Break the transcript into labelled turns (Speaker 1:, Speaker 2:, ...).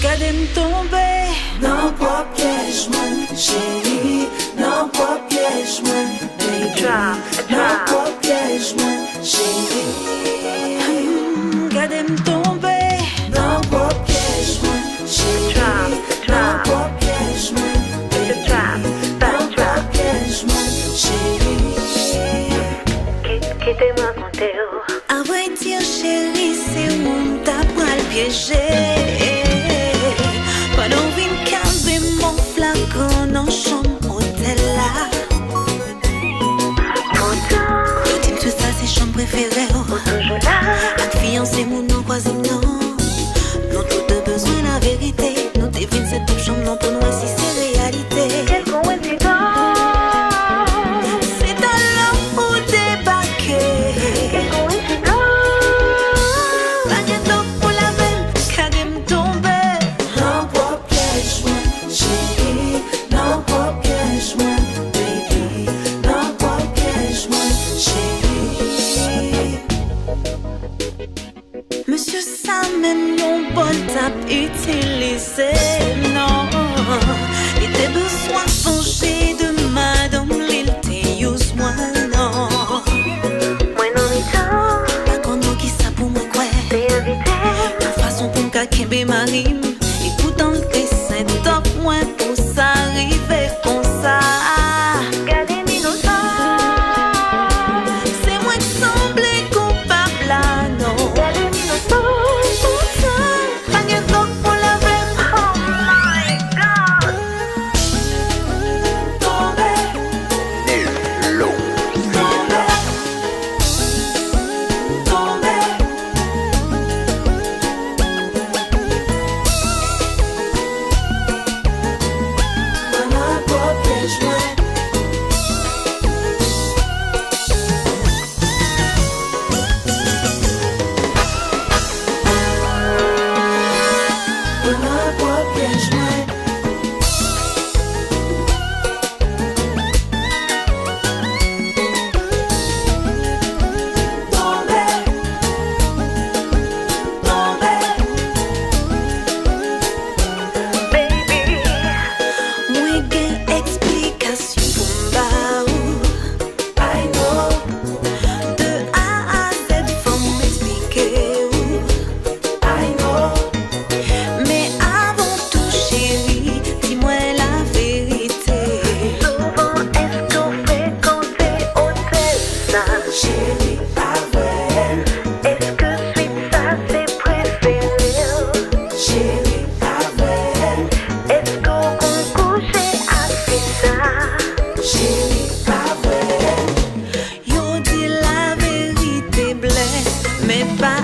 Speaker 1: Gade m tombe
Speaker 2: Nan prop pièj mwen, chéri. Nan prop pièj mwen, baby. Nan prop pièj mwen, chéri.
Speaker 1: Gade m tombe
Speaker 2: Nan prop pièj mwen, chéri. Nan prop pièj mwen, baby. Nan prop pièj mwen, chéri.
Speaker 3: Quittez-moi mon Théo.
Speaker 1: À vrai dire chéri, c'est où t'as pral piégé. Pendant vin calme mon flacon en chambre hôtel là.
Speaker 3: Pourtant,
Speaker 1: Tout ça c'est chambre préférée.
Speaker 3: toujours là.
Speaker 1: Ak fiancé moun non croisé non. Nous tout de besoin la vérité. Nous devine cette top chambre non pour nous si c'est réalité.
Speaker 3: Quelle coïncidence.
Speaker 1: C'est dans l'heure où débarquer.
Speaker 3: Quelle coïncidence.
Speaker 1: Baguette d'eau pour la veine, carême tombé.
Speaker 2: Nan prop pièj mwen, chéri. Nan prop pièj mwen, baby. Nan prop pièj mwen, chéri.
Speaker 1: Monsieur Samen, non bon tap utilisé, non. Il était besoin de changer de madame, l'il te use moi, non.
Speaker 3: Moi non mi-temps,
Speaker 1: Pas qu'on nous qui ça pour moi, quoi.
Speaker 3: t'es invité.
Speaker 1: La façon pour me kembe marim. Et pourtant, t'es saint top, moins pour ça arriver comme ça.
Speaker 3: Gardez l'innocence.
Speaker 1: C'est moi qui semblais coupable, là, non.
Speaker 3: Gardez l'innocence.
Speaker 1: Baguette d'eau pour la veine.
Speaker 3: Oh my God.
Speaker 2: Tombe, tombe, tombe. Nan prop pièj mwen. Nan prop pièj mwen. Tombe, tombe.
Speaker 3: Baby.
Speaker 1: Moi gen explication pour m'ba ou.
Speaker 2: I know,
Speaker 1: De A à Z faut m'expliquer ou.
Speaker 2: I know.
Speaker 1: Mais avant tout chérie, dis-moi la vérité.
Speaker 3: Souvent, est-ce qu'on fréquentait hôtel ça?
Speaker 2: Chéri, pas vrai.
Speaker 3: Est-ce que suite ça c'est préféré?
Speaker 2: Chéri, pas vrai.
Speaker 3: Est-ce qu'on couchait avec ça?
Speaker 2: Chéri, pas vrai.
Speaker 1: Yo dit la vérité blesse, mais pas